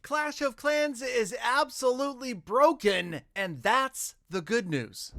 Clash of Clans is absolutely broken, and that's the good news.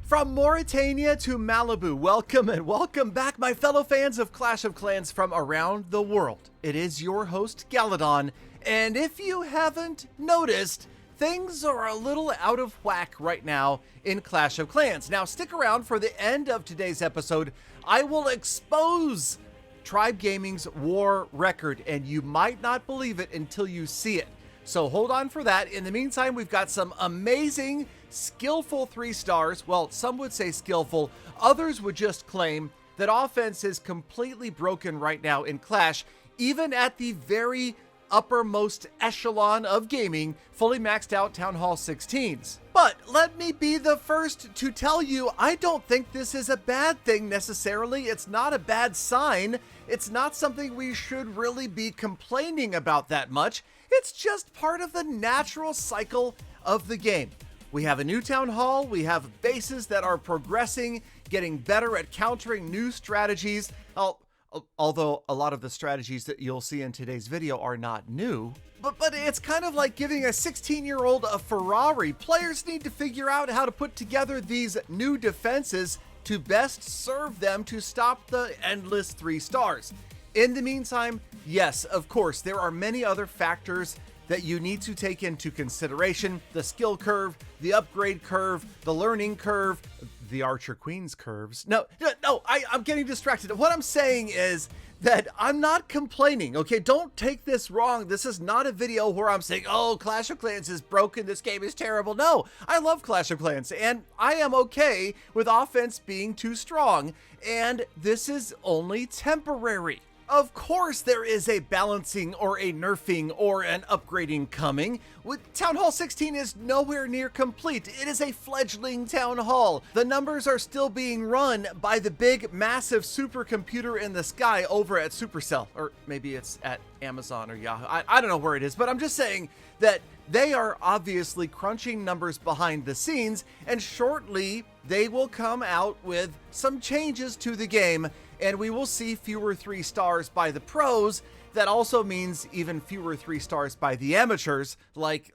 From Mauritania to Malibu, welcome back, my fellow fans of Clash of Clans from around the world. It is your host, Galadon, and if you haven't noticed, things are a little out of whack right now in Clash of Clans. Now, stick around for the end of today's episode. I will expose Tribe Gaming's war record, and you might not believe it until you see it. So hold on for that. In the meantime, we've got some amazing, skillful 3 stars. Well, some would say skillful. Others would just claim that offense is completely broken right now in Clash, even at the very uppermost echelon of gaming, fully maxed out Town Hall 16s. But let me be the first to tell you, I don't think this is a bad thing necessarily. It's not a bad sign. It's not something we should really be complaining about that much. It's just part of the natural cycle of the game. We have a new Town Hall, we have bases that are progressing, getting better at countering new strategies. Although a lot of the strategies that you'll see in today's video are not new. But it's kind of like giving a 16-year-old a Ferrari. Players need to figure out how to put together these new defenses to best serve them to stop the endless 3 stars. In the meantime, yes, of course, there are many other factors that you need to take into consideration. The skill curve, the upgrade curve, the learning curve, the Archer Queen's curves. No, I'm getting distracted. What I'm saying is that I'm not complaining, okay? Don't take this wrong. This is not a video where I'm saying, oh, Clash of Clans is broken, this game is terrible. No, I love Clash of Clans, and I am okay with offense being too strong, and this is only temporary. Of course there is a balancing or a nerfing or an upgrading coming. Town Hall 16 is nowhere near complete. It is a fledgling Town Hall. The numbers are still being run by the big, massive supercomputer in the sky over at Supercell. Or maybe it's at Amazon or Yahoo. I don't know where it is, but I'm just saying that they are obviously crunching numbers behind the scenes, and shortly they will come out with some changes to the game, and we will see fewer 3 stars by the pros. That also means even fewer 3 stars by the amateurs, like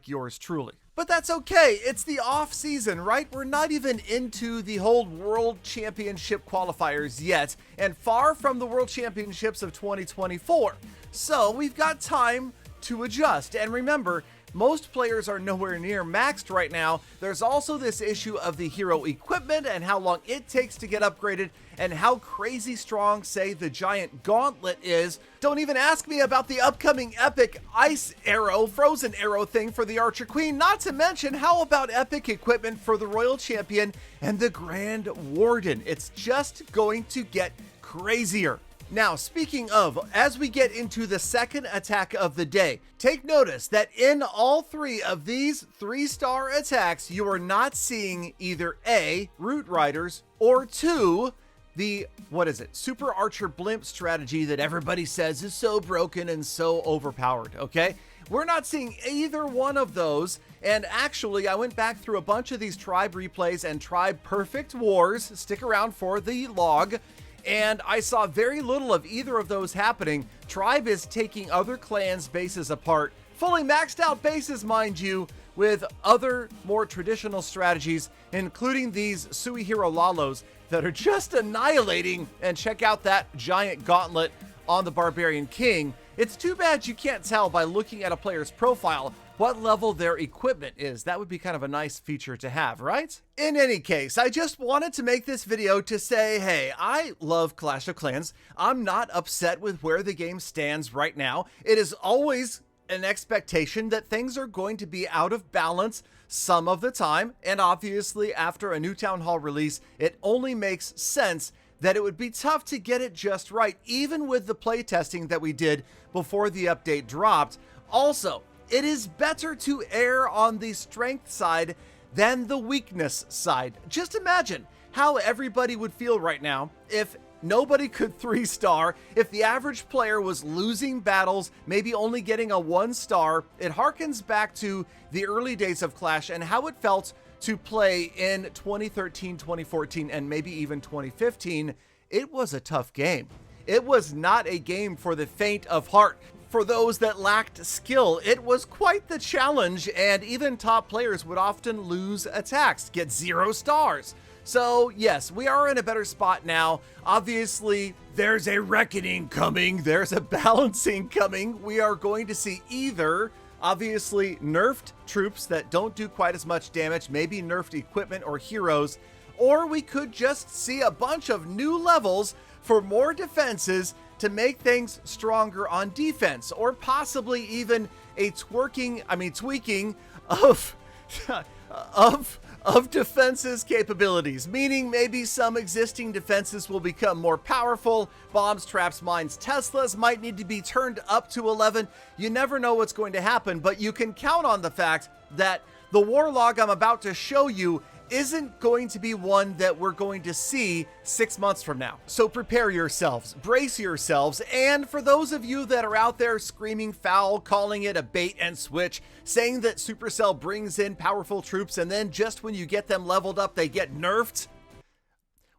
yours truly. But that's okay. It's the off season, right? We're not even into the whole World Championship qualifiers yet, and far from the World Championships of 2024. So we've got time to adjust. And remember, most players are nowhere near maxed right now. There's also this issue of the hero equipment and how long it takes to get upgraded, and how crazy strong, say, the giant gauntlet is. Don't even ask me about the upcoming epic ice arrow, frozen arrow thing for the Archer Queen. Not to mention, how about epic equipment for the Royal Champion and the Grand Warden? It's just going to get crazier. Now, speaking of, as we get into the second attack of the day, take notice that in all 3 of these 3-star attacks, you are not seeing either A, Root Riders, or 2, the, Super Archer Blimp strategy that everybody says is so broken and so overpowered, okay? We're not seeing either one of those, and actually, I went back through a bunch of these Tribe replays and Tribe Perfect Wars. Stick around for the log. And I saw very little of either of those happening. Tribe is taking other clans' bases apart, fully maxed out bases, mind you, with other more traditional strategies, including these Suihiro Lalos that are just annihilating. And check out that giant gauntlet on the Barbarian King. It's too bad you can't tell by looking at a player's profile what level their equipment is. That would be kind of a nice feature to have, right? In any case, I just wanted to make this video to say, hey, I love Clash of Clans. I'm not upset with where the game stands right now. It is always an expectation that things are going to be out of balance some of the time, and obviously after a new Town Hall release, it only makes sense that it would be tough to get it just right, even with the playtesting that we did before the update dropped. Also, it is better to err on the strength side than the weakness side. Just imagine how everybody would feel right now if nobody could 3-star, if the average player was losing battles, maybe only getting a 1-star. It harkens back to the early days of Clash and how it felt to play in 2013, 2014, and maybe even 2015 it was a tough game. It was not a game for the faint of heart. For those that lacked skill, it was quite the challenge, and even top players would often lose attacks, get 0 stars. So yes, we are in a better spot now. Obviously, there's a reckoning coming. There's a balancing coming. We are going to see either, obviously, nerfed troops that don't do quite as much damage, maybe nerfed equipment or heroes, or we could just see a bunch of new levels for more defenses to make things stronger on defense, or possibly even a tweaking of defenses capabilities, meaning maybe some existing defenses will become more powerful. Bombs, traps, mines, Teslas might need to be turned up to 11. You never know what's going to happen, but you can count on the fact that the war log I'm about to show you isn't going to be one that we're going to see 6 months from now. So prepare yourselves, brace yourselves, and for those of you that are out there screaming foul, calling it a bait and switch, saying that Supercell brings in powerful troops and then just when you get them leveled up, they get nerfed,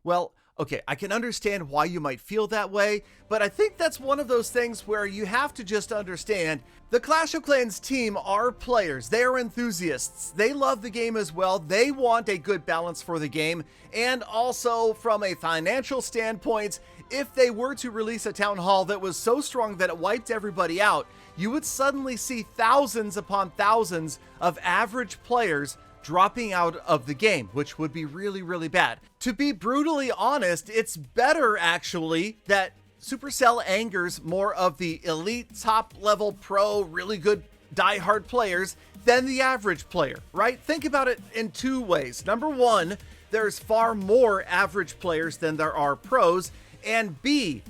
well, okay, I can understand why you might feel that way, but I think that's one of those things where you have to just understand the Clash of Clans team are players. They are enthusiasts. They love the game as well. They want a good balance for the game. And also from a financial standpoint, if they were to release a town hall that was so strong that it wiped everybody out, you would suddenly see thousands upon thousands of average players dropping out of the game, which would be really, really bad. To be brutally honest, it's better actually that Supercell angers more of the elite, top level pro, really good diehard players than the average player, right? Think about it in 2 ways. Number 1, there's far more average players than there are pros, and B,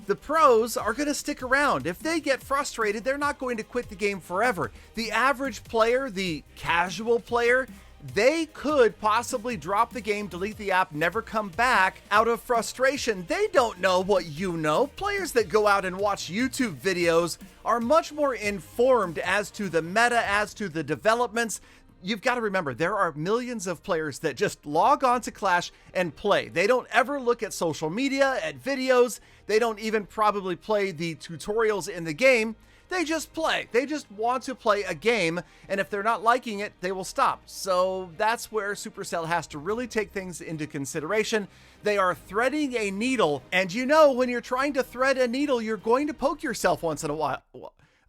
the pros are going to stick around. If they get frustrated, they're not going to quit the game forever. The average player, the casual player, they could possibly drop the game, delete the app, never come back out of frustration. They don't know what you know. Players that go out and watch YouTube videos are much more informed as to the meta, as to the developments. You've got to remember, there are millions of players that just log on to Clash and play. They don't ever look at social media, at videos. They don't even probably play the tutorials in the game. They just play. They just want to play a game, and if they're not liking it, they will stop. So that's where Supercell has to really take things into consideration. They are threading a needle, and you know when you're trying to thread a needle, you're going to poke yourself once in a while.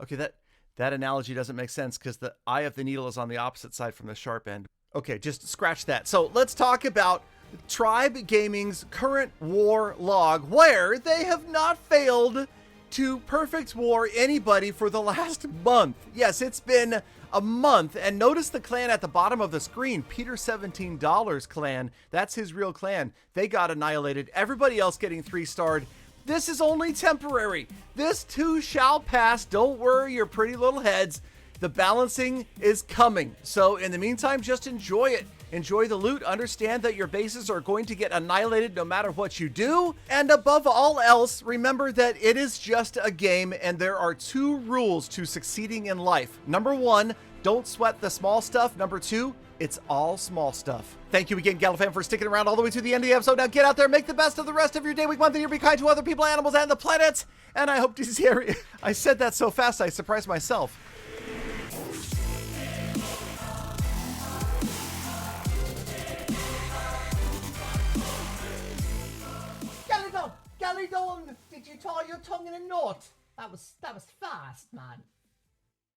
Okay, that analogy doesn't make sense because the eye of the needle is on the opposite side from the sharp end. Okay, just scratch that. So let's talk about Tribe Gaming's current war log, where they have not failed to perfect war anybody for the last month. Yes, it's been a month, and notice the clan at the bottom of the screen, Peter $17 clan. That's his real clan. They got annihilated. Everybody else getting 3-starred. This is only temporary. This too shall pass. Don't worry your pretty little heads. The balancing is coming. So in the meantime, just enjoy it. Enjoy the loot. Understand that your bases are going to get annihilated no matter what you do. And above all else, remember that it is just a game and there are 2 rules to succeeding in life. Number 1, don't sweat the small stuff. Number 2, it's all small stuff. Thank you again, Galadon, for sticking around all the way to the end of the episode. Now get out there, make the best of the rest of your day, week, month, and year. Be kind to other people, animals, and the planet. And I hope to see you. I said that so fast, I surprised myself. Galadon, did you tie your tongue in a knot? That was fast, man.